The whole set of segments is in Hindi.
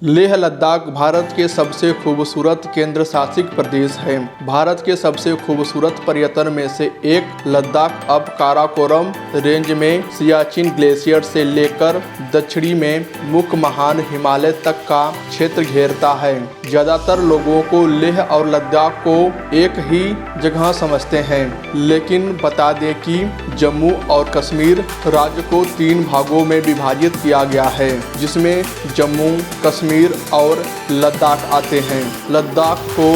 लेह लद्दाख भारत के सबसे खूबसूरत केंद्र शासित प्रदेश है। भारत के सबसे खूबसूरत पर्यटन में से एक लद्दाख अब काराकोरम रेंज में सियाचिन ग्लेशियर से लेकर दक्षिणी में मुख्य महान हिमालय तक का क्षेत्र घेरता है। ज़्यादातर लोगों को लेह और लद्दाख को एक ही जगह समझते हैं, लेकिन बता दें कि जम्मू और कश्मीर राज्य को 3 भागों में विभाजित किया गया है, जिसमें जम्मू, कश्मीर और लद्दाख आते हैं। लद्दाख को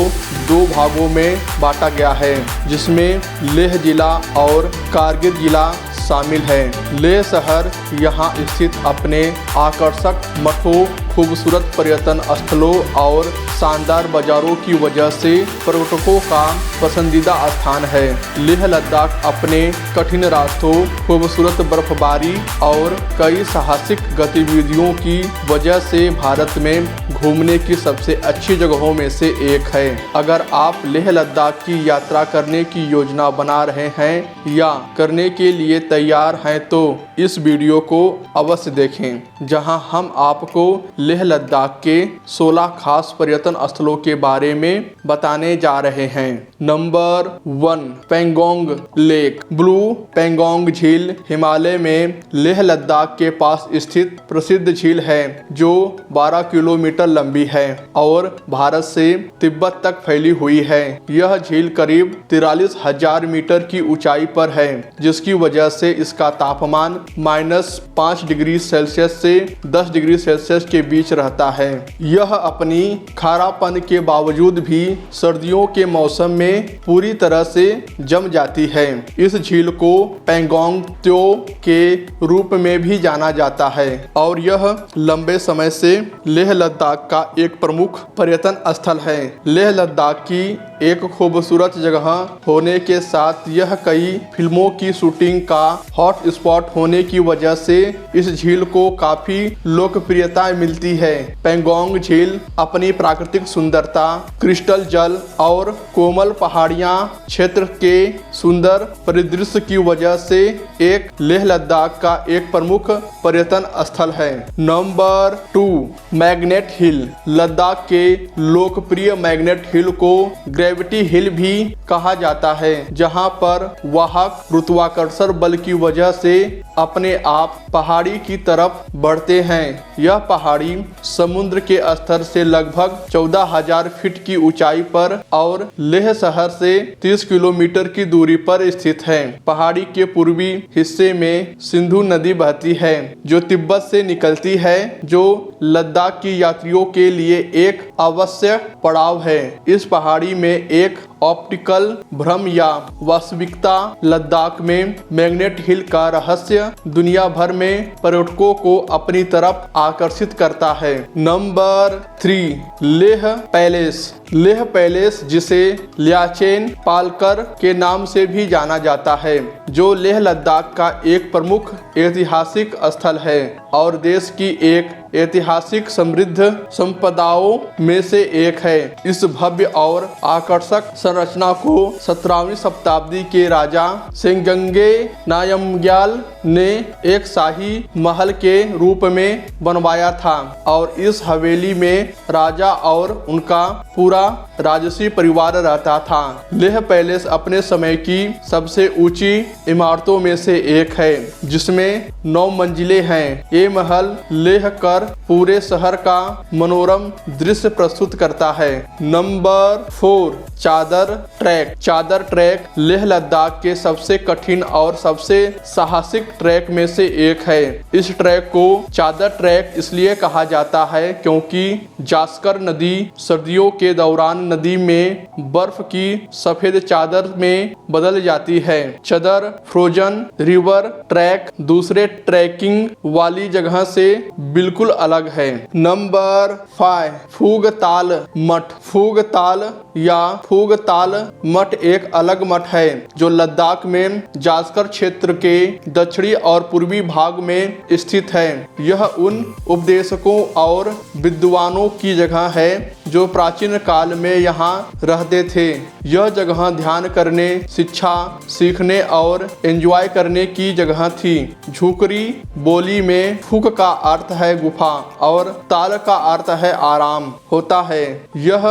2 भागों में बांटा गया है, जिसमें लेह जिला और कारगिल जिला शामिल है। लेह शहर यहाँ स्थित अपने आकर्षक मठों, खूबसूरत पर्यटन स्थलों और शानदार बाजारों की वजह से पर्यटकों का पसंदीदा स्थान है। लेह लद्दाख अपने कठिन रास्तों, खूबसूरत बर्फबारी और कई साहसिक गतिविधियों की वजह से भारत में घूमने की सबसे अच्छी जगहों में से एक है। अगर आप लेह लद्दाख की यात्रा करने की योजना बना रहे हैं या करने के लिए तैयार हैं तो इस वीडियो को अवश्य देखें, जहां हम आपको लेह लद्दाख के 16 खास पर्यटन स्थलों के बारे में बताने जा रहे हैं। Number 1, Pangong lake. Blue Pangong झील हिमालय में लेह लद्दाख के पास स्थित प्रसिद्ध झील है, जो 12 किलोमीटर लंबी है और भारत से तिब्बत तक फैली हुई है। यह झील करीब 43,000 मीटर की ऊंचाई पर है, जिसकी वजह से इसका तापमान -5 डिग्री सेल्सियस से 10 डिग्री सेल्सियस के बीच रहता है। यह अपनी खारापन के बावजूद भी सर्दियों के मौसम में पूरी तरह से जम जाती है। इस झील को पेंगोंग त्सो के रूप में भी जाना जाता है और यह लंबे समय से लेह लद्दाख का एक प्रमुख पर्यटन स्थल है। लेह लद्दाख की एक खूबसूरत जगह होने के साथ यह कई फिल्मों की शूटिंग का हॉट स्पॉट होने की वजह से इस झील को काफी लोकप्रियता मिलती है। पेंगोंग झील अपनी प्राकृतिक सुंदरता, क्रिस्टल जल और कोमल पहाड़ियां क्षेत्र के सुंदर परिदृश्य की वजह से एक लेह लद्दाख का एक प्रमुख पर्यटन स्थल है। नंबर 2, मैग्नेट हिल। लद्दाख के लोकप्रिय मैग्नेट हिल को ग्रेविटी हिल भी कहा जाता है, जहां पर वाहक गुरुत्वाकर्षण बल की वजह से अपने आप पहाड़ी की तरफ बढ़ते हैं। यह पहाड़ी समुद्र के स्तर से लगभग 14,000 फीट की ऊंचाई पर और लेह शहर से 30 किलोमीटर की दूरी पर स्थित है। पहाड़ी के पूर्वी हिस्से में सिंधु नदी बहती है, जो तिब्बत से निकलती है, जो लद्दाख की यात्रियों के लिए एक आवश्यक पड़ाव है। इस पहाड़ी में एक ऑप्टिकल भ्रम या वास्तविकता लद्दाख में मैग्नेट हिल का रहस्य दुनिया भर में पर्यटकों को अपनी तरफ आकर्षित करता है। Number 3, Leh palace. Leh palace, जिसे ल्याचेन पालकर के नाम से भी जाना जाता है, जो लेह लद्दाख का एक प्रमुख ऐतिहासिक स्थल है और देश की एक ऐतिहासिक समृद्ध संपदाओं में से एक है। इस भव्य और आकर्षक संरचना को 17वीं शताब्दी के राजा सेंगगे नामग्याल ने एक शाही महल के रूप में बनवाया था और इस हवेली में राजा और उनका पूरा राजसी परिवार रहता था। लेह पैलेस अपने समय की सबसे ऊंची इमारतों में से एक है, जिसमें 9 मंजिलें हैं। ये महल लेह कर पूरे शहर का मनोरम दृश्य प्रस्तुत करता है। नंबर 4, चादर ट्रैक। चादर ट्रैक लेह लद्दाख के सबसे कठिन और सबसे साहसिक ट्रैक में से एक है। इस ट्रैक को चादर ट्रैक इसलिए कहा जाता है क्योंकि जास्कर नदी सर्दियों के दौरान नदी में बर्फ की सफेद चादर में बदल जाती है। चादर फ्रोजन रिवर ट्रैक दूसरे ट्रैकिंग वाली जगह से बिल्कुल अलग है। नंबर 5, फूगताल मठ। फूगताल या फूगताल मठ एक अलग मठ है जो लद्दाख में जास्कर क्षेत्र के दक्षिणी और पूर्वी भाग में स्थित है। यह उन उपदेशकों और विद्वानों की जगह है जो प्राचीन काल में यहाँ रहते थे। यह जगह ध्यान करने, शिक्षा सीखने और एंजॉय करने की जगह थी। झुकरी बोली में फूक का अर्थ है गुफा और ताल का अर्थ है आराम होता है। यह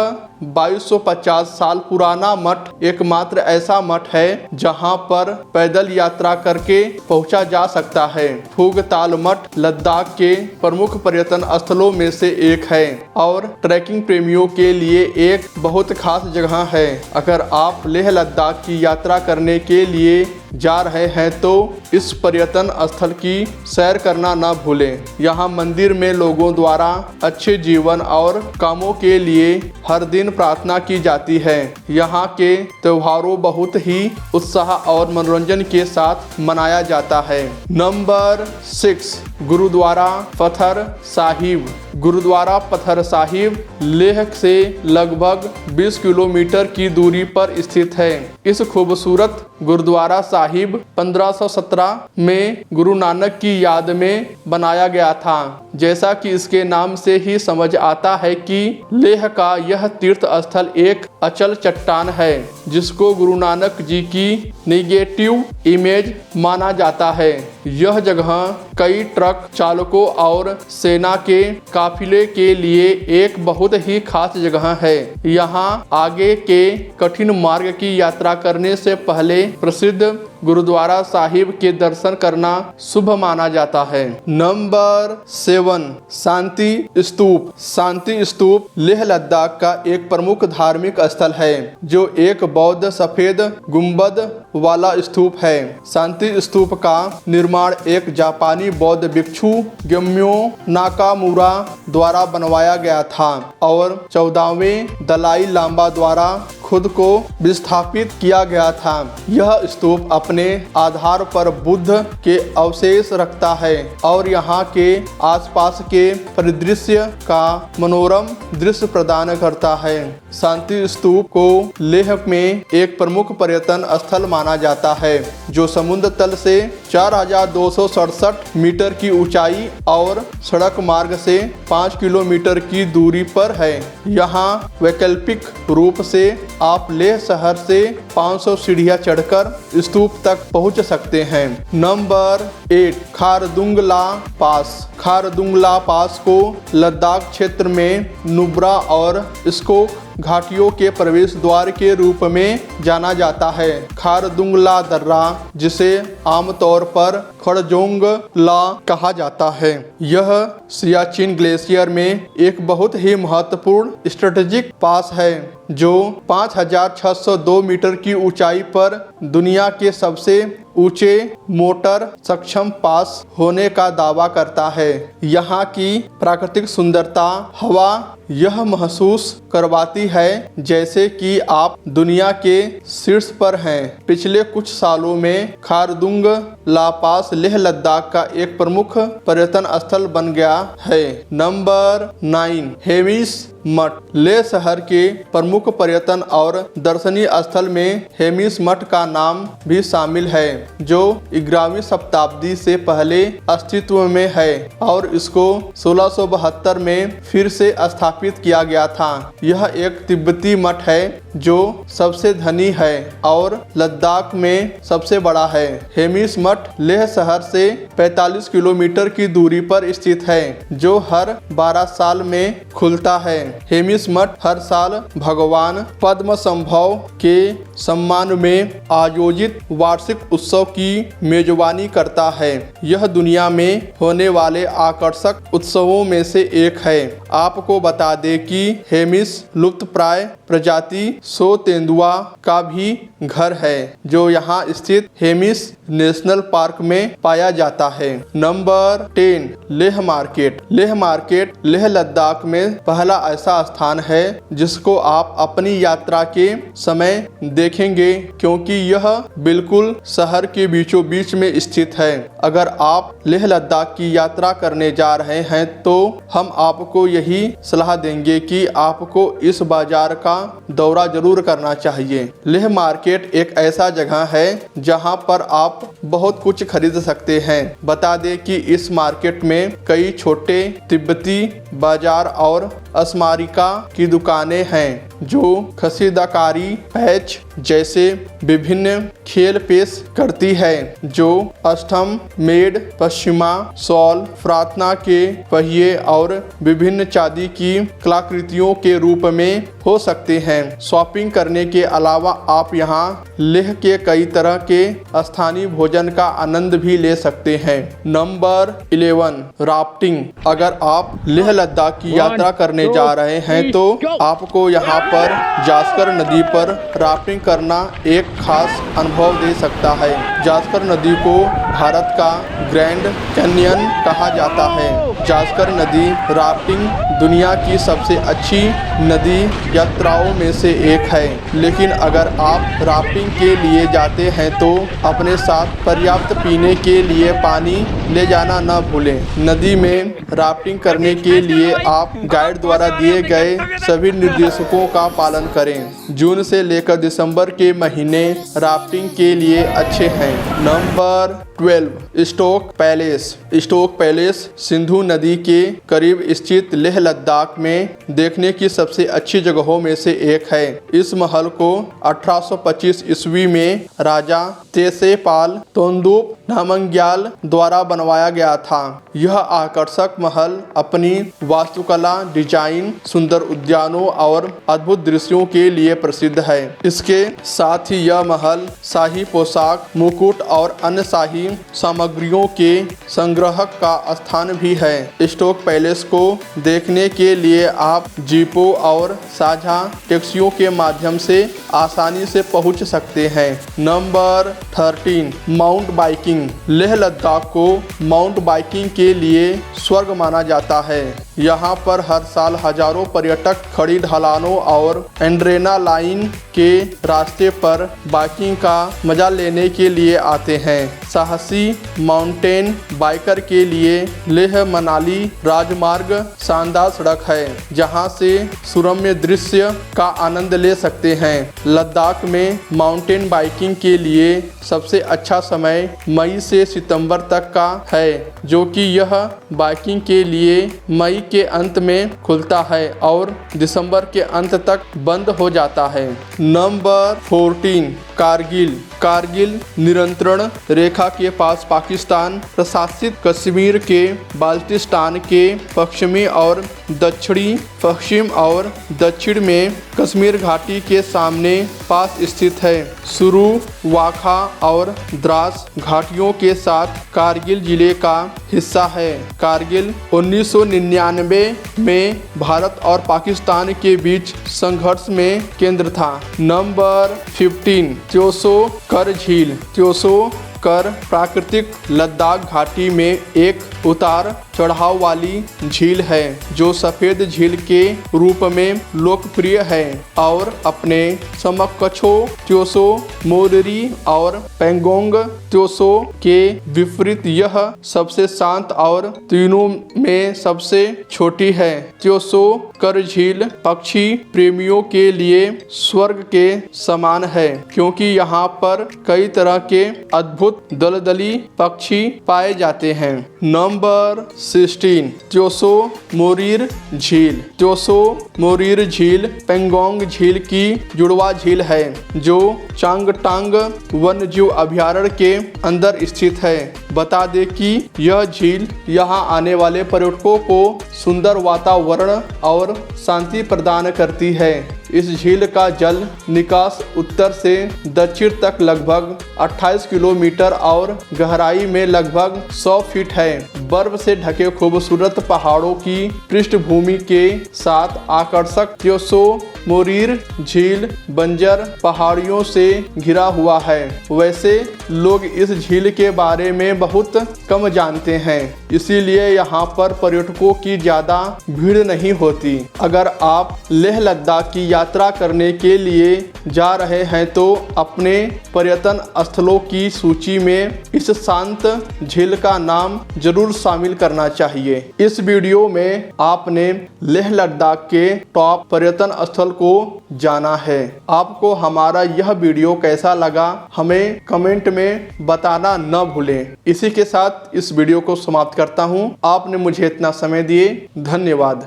2250 साल पुराना मठ एकमात्र ऐसा मठ है जहां पर पैदल यात्रा करके पहुंचा जा सकता है। फूगताल मठ लद्दाख के प्रमुख पर्यटन स्थलों में से एक है और ट्रैकिंग प्रेमियों के लिए एक बहुत खास जगह है। अगर आप लेह लद्दाख की यात्रा करने के लिए जा रहे हैं तो इस पर्यटन स्थल की सैर करना न भूलें। यहाँ मंदिर में लोगों द्वारा अच्छे जीवन और कामों के लिए हर दिन प्रार्थना की जाती है। यहाँ के त्योहारों बहुत ही उत्साह और मनोरंजन के साथ मनाया जाता है। नंबर 6 गुरुद्वारा पत्थर साहिब। गुरुद्वारा पत्थर साहिब लेह से लगभग 20 किलोमीटर की दूरी पर स्थित है। इस खूबसूरत गुरुद्वारा साहिब 1517 में गुरु नानक की याद में बनाया गया था। जैसा कि इसके नाम से ही समझ आता है कि लेह का यह तीर्थ स्थल एक अचल चट्टान है जिसको गुरु नानक जी की नेगेटिव इमेज माना जाता है। यह जगह कई ट्रक चालकों और सेना के काफिले के लिए एक बहुत ही खास जगह है। यहाँ आगे के कठिन मार्ग की यात्रा करने से पहले प्रसिद्ध गुरुद्वारा साहिब के दर्शन करना शुभ माना जाता है। नंबर 7 शांति स्तूप। शांति स्तूप लेह लद्दाख का एक प्रमुख धार्मिक स्थल है जो एक बौद्ध सफेद गुंबद वाला स्तूप है। शांति स्तूप का निर्माण एक जापानी बौद्ध भिक्षु ग्योम्यो नाकामुरा द्वारा बनवाया गया था और 14वें दलाई लामा द्वारा खुद को विस्थापित किया गया था। यह स्तूप अपने आधार पर बुद्ध के अवशेष रखता है और यहाँ के आसपास के परिदृश्य का मनोरम दृश्य प्रदान करता है। शांति स्तूप को लेह में एक प्रमुख पर्यटन स्थल माना जाता है जो समुद्र तल से 4267 मीटर की ऊंचाई और सड़क मार्ग से 5 किलोमीटर की दूरी पर है। यहाँ वैकल्पिक रूप से आप लेह शहर से 500 सीढ़ियां चढ़कर स्तूप तक पहुंच सकते हैं। नंबर 8 खारदुंगला पास। खारदुंगला पास को लद्दाख क्षेत्र में नुब्रा और स्कोक घाटियों के प्रवेश द्वार के रूप में जाना जाता है। खारदुंगला दर्रा जिसे आमतौर पर खड़जोंगला कहा जाता है, यह सियाचिन ग्लेशियर में एक बहुत ही महत्वपूर्ण स्ट्रेटेजिक पास है जो 5602 मीटर की ऊंचाई पर दुनिया के सबसे ऊंचे मोटर सक्षम पास होने का दावा करता है। यहाँ की प्राकृतिक सुंदरता हवा यह महसूस करवाती है जैसे कि आप दुनिया के शीर्ष पर हैं। पिछले कुछ सालों में खारदुंग ला पास लेह लद्दाख का एक प्रमुख पर्यटन स्थल बन गया है। नंबर 9 हेमिस मठ। लेह शहर के प्रमुख पर्यटन और दर्शनीय स्थल में हेमिस मठ का नाम भी शामिल है जो 11वीं शताब्दी से पहले अस्तित्व में है और इसको 1672 में फिर से स्थापित किया गया था। यह एक तिब्बती मठ है जो सबसे धनी है और लद्दाख में सबसे बड़ा है। हेमिस मठ लेह शहर से 45 किलोमीटर की दूरी पर स्थित है जो हर 12 साल में खुलता है। हेमिस मठ हर साल भगवान पद्मसंभव के सम्मान में आयोजित वार्षिक उत्सव की मेजबानी करता है। यह दुनिया में होने वाले आकर्षक उत्सवों में से एक है। आपको बता दें कि हेमिस लुप्तप्राय प्रजाति सो तेंदुआ का भी घर है जो यहाँ स्थित हेमिस नेशनल पार्क में पाया जाता है। Number 10, Leh market. Leh market Leh Ladakh में पहला ऐसा स्थान है जिसको आप अपनी यात्रा के समय देखेंगे, क्योंकि यह बिल्कुल शहर के बीचों बीच में स्थित है। अगर आप लेह लद्दाख की यात्रा करने जा रहे हैं तो हम आपको यही सलाह देंगे कि आपको इस बाजार का दौरा जरूर करना चाहिए। लेह मार्केट एक ऐसा जगह है जहां पर आप बहुत कुछ खरीद सकते हैं। बता दें कि इस मार्केट में कई छोटे तिब्बती बाजार और स्मारिका की दुकानें हैं जो खसीदाकारी पैच जैसे विभिन्न खेल पेश करती है, जो अष्टम मेड, पश्चिमा शॉल, प्रार्थना के पहिए और विभिन्न चांदी की कलाकृतियों के रूप में हो सकते हैं। शॉपिंग करने के अलावा आप यहाँ लेह के कई तरह के स्थानीय भोजन का आनंद भी ले सकते हैं। Number 11, rafting. अगर आप लेह लद्दाख की यात्रा करने जा रहे हैं तो आपको यहाँ पर जास्कर नदी पर राफ्टिंग करना एक खास अनुभव दे सकता है। जास्कर नदी को भारत का ग्रैंड कैन्यन कहा जाता है। जास्कर नदी राफ्टिंग दुनिया की सबसे अच्छी नदी यात्राओं में से एक है, लेकिन अगर आप राफ्टिंग के लिए जाते हैं तो अपने साथ पर्याप्त पीने के लिए पानी ले जाना न भूलें। नदी में राफ्टिंग करने के लिए आप गाइड द्वारा दिए गए सभी निर्देशों का पालन करें। जून से लेकर दिसंबर के महीने राफ्टिंग के लिए अच्छे हैं। Number 12, Stok palace. Stok palace Sindhu नदी के करीब स्थित लेह लद्दाख में देखने की सबसे अच्छी जगहों में से एक है। इस महल को 1825 ईस्वी में राजा तेसेपाल तोंदुप नामग्याल द्वारा बनवाया गया था। यह आकर्षक महल अपनी वास्तुकला, डिजाइन, सुंदर उद्यानों और अद्भुत दृश्यों के लिए प्रसिद्ध है। इसके साथ ही यह महल शाही पोशाक, मुकुट और अन्य शाही सामग्रियों के संग्रह का स्थान भी है। स्टोक पैलेस को देखने के लिए आप जीपों और साझा टैक्सियों के माध्यम से आसानी से पहुंच सकते हैं। Number 13, mount biking. Leh Ladakh को माउंट बाइकिंग के लिए स्वर्ग माना जाता है। यहाँ पर हर साल हजारों पर्यटक खड़ी ढलानों और एड्रेनालाइन के रास्ते पर बाइकिंग का मजा लेने के लिए आते हैं। साहसी माउंटेन बाइकर के लिए लेह मनाली राजमार्ग शानदार सड़क है, जहां से सुरम्य दृश्य का आनंद ले सकते हैं। लद्दाख में माउंटेन बाइकिंग के लिए सबसे अच्छा समय मई से सितंबर तक का है, जो कि यह बाइकिंग के लिए मई के अंत में खुलता है और दिसंबर के अंत तक बंद हो जाता है। नंबर 14, कारगिल। कारगिल नियंत्रण रेखा के पास पाकिस्तान प्रशासित कश्मीर के बाल्टिस्तान के पश्चिमी और दक्षिणी पश्चिम और दक्षिण में कश्मीर घाटी के सामने पास स्थित है। सुरू, वाखा और द्रास घाटियों के साथ कारगिल जिले का हिस्सा है। कारगिल 1999 में भारत और पाकिस्तान के बीच संघर्ष में केंद्र था। नंबर 15, त्योसो कर झील। त्योसो कर प्राकृतिक लद्दाख घाटी में एक उतार चढ़ाव वाली झील है जो सफ़ेद झील के रूप में लोकप्रिय है और अपने समकक्षों त्योसो मोरिरी और पेंगोंग त्योसो के विपरीत यह सबसे शांत और तीनों में सबसे छोटी है। त्योसो कर झील पक्षी प्रेमियों के लिए स्वर्ग के समान है, क्योंकि यहाँ पर कई तरह के अद्भुत दलदली पक्षी पाए जाते हैं। नंबर 16, त्योसो मोरिर झील। त्योसो मोरिर झील पेंगोंग झील की जुड़वा झील है जो चांगटांग वन्यजीव अभयारण्य के अंदर स्थित है। बता दें कि यह झील यहाँ आने वाले पर्यटकों को सुंदर वातावरण और शांति प्रदान करती है। इस झील का जल निकास उत्तर से दक्षिण तक लगभग 28 किलोमीटर और गहराई में लगभग 100 फीट है। बर्फ से ढके खूबसूरत पहाड़ों की पृष्ठभूमि के साथ आकर्षक त्योसो मोरिर झील बंजर पहाड़ियों से घिरा हुआ है। वैसे लोग इस झील के बारे में बहुत कम जानते हैं, इसीलिए यहाँ पर पर्यटकों की ज़्यादा भीड़ नहीं होती। अगर आप लेह लद्दाख की यात्रा करने के लिए जा रहे हैं तो अपने पर्यटन स्थलों की सूची में इस शांत झील का नाम जरूर शामिल करना चाहिए। इस वीडियो में आपने लेह लद्दाख के टॉप पर्यटन स्थल को जाना है। आपको हमारा यह वीडियो कैसा लगा हमें कमेंट में बताना न भूलें। इसी के साथ इस वीडियो को समाप्त करता हूँ। आपने मुझे इतना समय दिए, धन्यवाद।